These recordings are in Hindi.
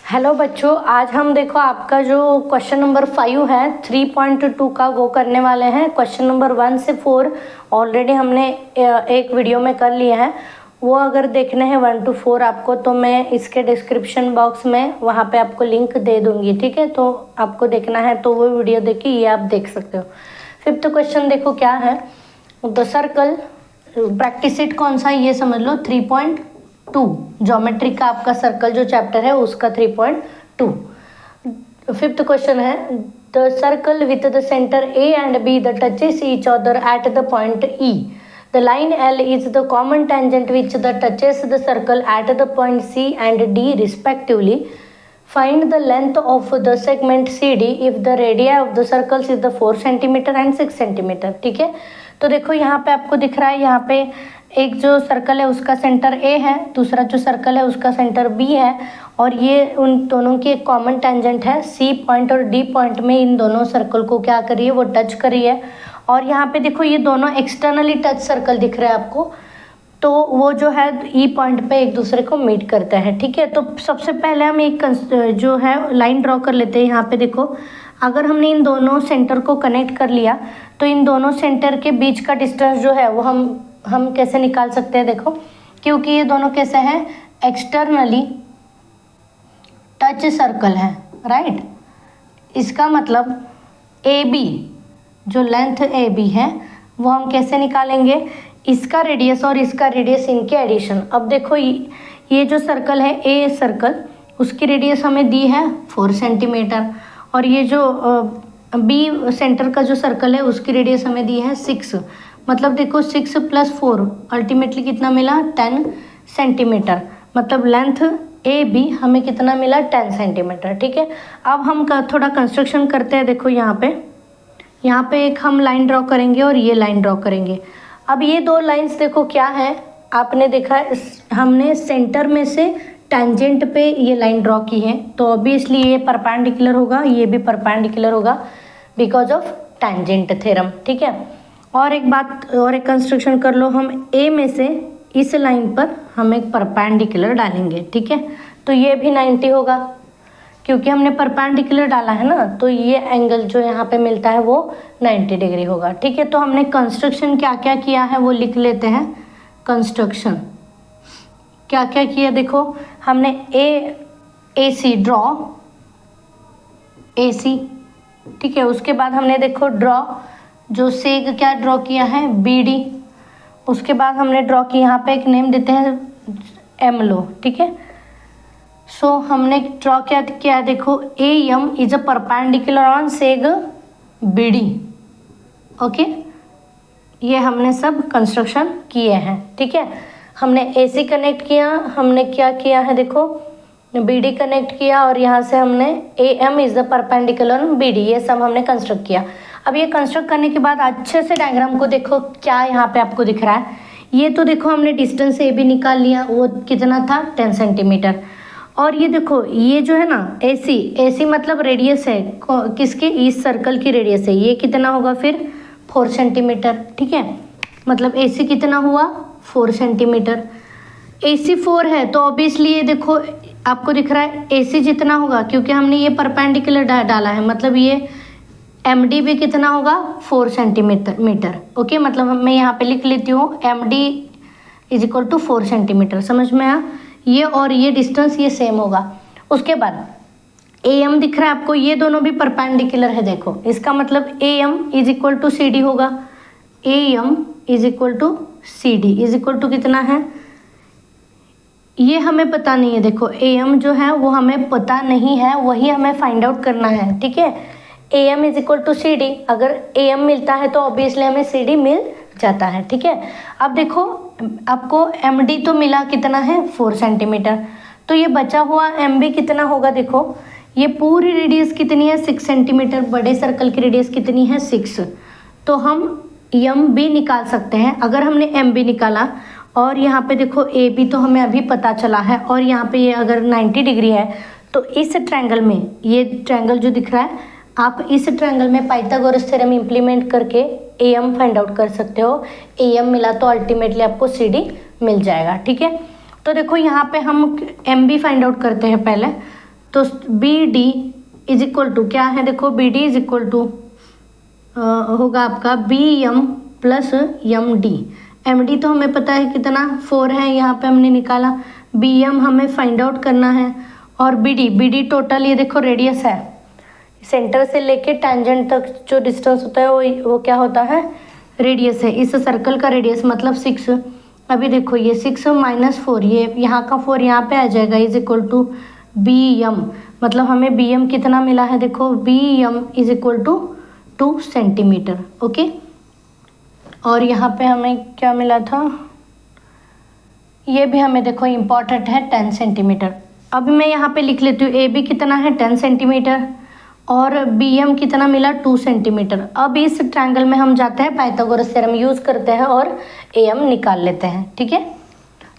हेलो बच्चों, आज हम देखो आपका जो क्वेश्चन नंबर 5 है 3.2 का वो करने वाले हैं। क्वेश्चन नंबर 1 से 4 ऑलरेडी हमने एक वीडियो में कर लिए हैं। वो अगर देखने हैं 1 to 4 आपको, तो मैं इसके डिस्क्रिप्शन बॉक्स में वहाँ पे आपको लिंक दे दूँगी, ठीक है। तो आपको देखना है तो वो वीडियो देखिए, ये आप देख सकते हो। 5th क्वेश्चन देखो क्या है। द सर्कल प्रैक्टिस इट कौन सा, ये समझ लो 3.2 ज्योमेट्री का आपका सर्कल जो चैप्टर है उसका 3.2। 5th क्वेश्चन है the circle with the centre A and B the touches each other at the point E the line L is the common tangent which the touches the circle at the point C and D respectively. Find the length of the segment C D if the radii of the circles is the 4 centimetre and 6 centimetre, ठीक है। तो देखो यहाँ पे आपको दिख रहा है, यहाँ पे एक जो सर्कल है उसका सेंटर ए है, दूसरा जो सर्कल है उसका सेंटर बी है, और ये उन दोनों की एक कॉमन टेंजेंट है। सी पॉइंट और डी पॉइंट में इन दोनों सर्कल को क्या करिए, वो टच करिए। और यहाँ पे देखो ये दोनों एक्सटर्नली टच सर्कल दिख रहे हैं आपको, तो वो जो है ई पॉइंट पे एक दूसरे को मीट करते हैं, ठीक है। तो सबसे पहले हम एक जो है लाइन ड्रॉ कर लेते हैं। यहाँ पे देखो, अगर हमने इन दोनों सेंटर को कनेक्ट कर लिया तो इन दोनों सेंटर के बीच का डिस्टेंस जो है वो हम कैसे निकाल सकते हैं, देखो, क्योंकि ये दोनों कैसे हैं, एक्सटर्नली टच सर्कल है, राइट। इसका मतलब ए बी, जो लेंथ ए बी है वो हम कैसे निकालेंगे, इसका रेडियस और इसका रेडियस, इनके एडिशन। अब देखो ये जो सर्कल है ए सर्कल, उसकी रेडियस हमें दी है 4 सेंटीमीटर, और ये जो बी सेंटर का जो सर्कल है उसकी रेडियस हमें दी है 6। मतलब देखो 6 + 4 अल्टीमेटली कितना मिला, 10 सेंटीमीटर। मतलब लेंथ ए बी हमें कितना मिला, 10 सेंटीमीटर, ठीक है। अब हम थोड़ा कंस्ट्रक्शन करते हैं। देखो यहाँ पे एक हम लाइन ड्रॉ करेंगे और ये लाइन ड्रॉ करेंगे। अब ये दो लाइंस देखो क्या है, आपने देखा हमने सेंटर में से टेंजेंट पे ये लाइन ड्रॉ की है, तो ऑब्वियसली ये परपेंडिकुलर होगा, ये भी परपेंडिकुलर होगा बिकॉज ऑफ टेंजेंट थ्योरम, ठीक है। और एक बात और एक कंस्ट्रक्शन कर लो, हम ए में से इस लाइन पर हम एक परपेंडिकुलर डालेंगे, ठीक है। तो ये भी 90 होगा, क्योंकि हमने परपेंडिकुलर डाला है ना, तो ये एंगल जो यहाँ पे मिलता है वो 90 डिग्री होगा, ठीक है। तो हमने कंस्ट्रक्शन क्या क्या किया है वो लिख लेते हैं। कंस्ट्रक्शन क्या क्या किया, देखो हमने ए सी ड्रॉ, ए सी, ठीक है। उसके बाद हमने देखो ड्रॉ जो सेग क्या ड्रॉ किया है, बी डी। उसके बाद हमने ड्रॉ की, यहाँ पे एक नेम देते हैं एम लो, ठीक है। सो हमने ड्रॉ क्या किया, देखो A M is a perpendicular on seg B D, okay. ये हमने सब कंस्ट्रक्शन किए हैं, ठीक है। हमने ए सी कनेक्ट किया, हमने क्या किया है, देखो बी डी कनेक्ट किया, और यहाँ से हमने A M is the perpendicular on B D, ये सब हमने कंस्ट्रक्ट किया। अब ये कंस्ट्रक्ट करने के बाद अच्छे से डायग्राम को देखो, क्या यहाँ पे आपको दिख रहा है। ये तो देखो हमने डिस्टेंस ए बी निकाल लिया, वो कितना था, 10 सेंटीमीटर। और ये देखो ये जो है ना ए सी मतलब रेडियस है किसकी, इस सर्कल की रेडियस है, ये कितना होगा फिर 4 सेंटीमीटर, ठीक है। मतलब ए सी कितना हुआ, 4 सेंटीमीटर। ए सी 4 है तो ऑब्वियसली ये देखो आपको दिख रहा है ए सी जितना होगा, क्योंकि हमने ये परपेंडिकुलर डाला है, मतलब ये एम डी भी कितना होगा, 4 सेंटीमीटर, ओके। मतलब मैं यहाँ पे लिख लेती हूँ M D is equal to 4 centimetre, समझ में आया। ये और ये डिस्टेंस ये सेम होगा। उसके बाद ए एम दिख रहा है आपको, ये दोनों भी परपेंडिकुलर है, देखो इसका मतलब A M is equal to C D होगा। A M is equal to C D is equal to कितना है, ये हमें पता नहीं है। देखो ए एम जो है वो हमें पता नहीं है, वही हमें फाइंड आउट करना है, ठीक है। A M is equal to C D, अगर ए एम मिलता है तो ऑब्वियसली हमें सी डी मिल जाता है, ठीक है। अब देखो आपको एम डी तो मिला कितना है, 4 सेंटीमीटर, तो ये बचा हुआ एम बी कितना होगा, देखो ये पूरी रेडियस कितनी है, 6 सेंटीमीटर, बड़े सर्कल की रेडियस कितनी है, 6। तो हम एम बी निकाल सकते हैं। अगर हमने एम बी निकाला और यहाँ पे देखो ए बी तो हमें अभी पता चला है, और यहाँ पे ये अगर 90 डिग्री है तो इस ट्रायंगल में, ये ट्रायंगल जो दिख रहा है, आप इस ट्रायंगल में पाइथागोरस थ्योरम इम्प्लीमेंट करके ए एम फाइंड आउट कर सकते हो। ए एम मिला तो अल्टीमेटली आपको सी डी मिल जाएगा, ठीक है। तो देखो यहाँ पे हम एम बी फाइंड आउट करते हैं पहले। तो B D is equal to क्या है, देखो B D is equal to होगा आपका B M plus M D. M D तो हमें पता है कितना 4 है, यहाँ पे हमने निकाला। बी एम हमें फाइंड आउट करना है, और बी डी टोटल ये देखो रेडियस है, सेंटर से लेके टैंजेंट तक जो डिस्टेंस होता है वो क्या होता है, रेडियस है। इस सर्कल का रेडियस मतलब 6। अभी देखो ये 6 माइनस 4, ये यहाँ का 4 यहाँ पे आ जाएगा, is equal to B M. मतलब हमें बी एम कितना मिला है, देखो B M is equal to 2 centimetre. Okay, और यहाँ पे हमें क्या मिला था, ये भी हमें देखो इम्पॉर्टेंट है 10 सेंटीमीटर। अब मैं यहाँ पे लिख लेती हूँ ए बी कितना है 10 सेंटीमीटर और बी एम कितना मिला 2 सेंटीमीटर। अब इस ट्रायंगल में हम जाते हैं पाइथागोरस थ्योरम यूज़ करते हैं और ए एम निकाल लेते हैं। ठीक है,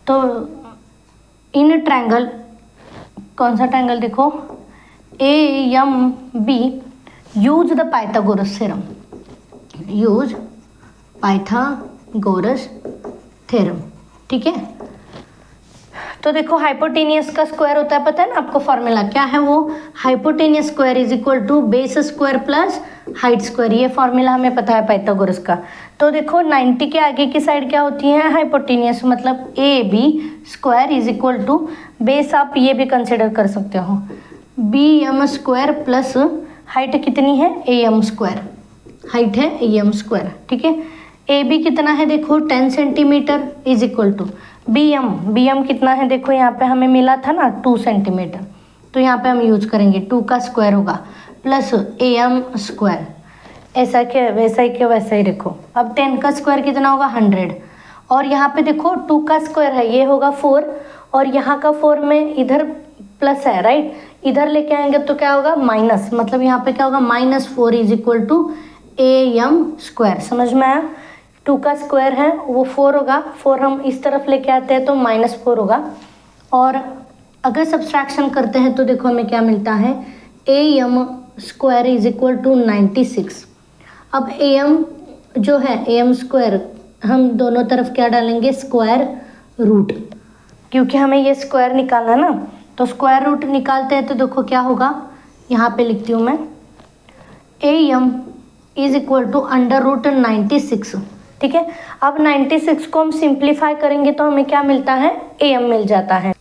तो इन ट्रायंगल, कौन सा ट्रायंगल, देखो A M B, use the Pythagoras theorem, use Pythagoras theorem. ठीक है, तो देखो हाइपोटेनियस का स्क्वायर होता है, पता है ना आपको फॉर्मूला क्या है, वो hypotenuse square is equal to base square plus height square. ये फॉर्मूला हमें पता है पाइथागोरस का। तो देखो 90 के आगे की साइड क्या होती है, हाइपोटेनियस, मतलब A B square is equal to base, आप ये भी कंसिडर कर सकते हो, B M square plus height कितनी है, ए एम स्क्वायर, हाइट है ए एम स्क्वायर। ठीक है, ए बी कितना है, देखो 10 centimetre is equal to B M कितना है, देखो यहाँ पे हमें मिला था ना 2 सेंटीमीटर, तो यहाँ पे हम यूज करेंगे 2 का स्क्वायर होगा प्लस ए एम स्क्वायर, ऐसा क्या वैसा ही क्या वैसा ही देखो। अब 10 का स्क्वायर कितना होगा 100, और यहाँ पे देखो 2 का स्क्वायर है, ये होगा 4, और यहाँ का 4 में इधर प्लस है, राइट, इधर लेके आएंगे तो क्या होगा माइनस, मतलब यहाँ पे क्या होगा -4 is equal to A M square. समझ में आया, 2 का स्क्वायर है वो 4 होगा, 4 हम इस तरफ लेके आते हैं तो -4 होगा, और अगर सब्सट्रैक्शन करते हैं तो देखो हमें क्या मिलता है, A M square is equal to 96। अब ए एम जो है ए एम स्क्वायर, हम दोनों तरफ क्या डालेंगे, स्क्वायर रूट, क्योंकि हमें ये स्क्वायर निकालना है ना, तो स्क्वायर रूट निकालते हैं तो देखो क्या होगा, यहाँ पे लिखती हूँ मैं, A M is equal to √96। ठीक है, अब 96 को हम सिंप्लीफाई करेंगे तो हमें क्या मिलता है, ए एम मिल जाता है।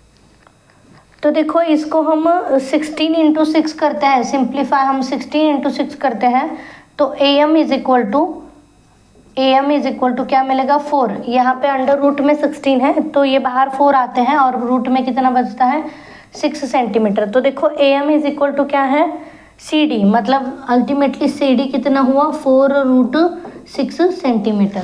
तो देखो इसको हम 16 × 6 करते हैं, सिंप्लीफाई हम 16 × 6 करते हैं, तो A M is equal to क्या मिलेगा 4। यहाँ पे अंडर रूट में 16 है तो ये बाहर 4 आते हैं, और रूट में कितना बचता है 6 सेंटीमीटर। तो देखो A M is equal to क्या है, सी डी, मतलब अल्टीमेटली सी डी कितना हुआ 4√6 सेंटीमीटर।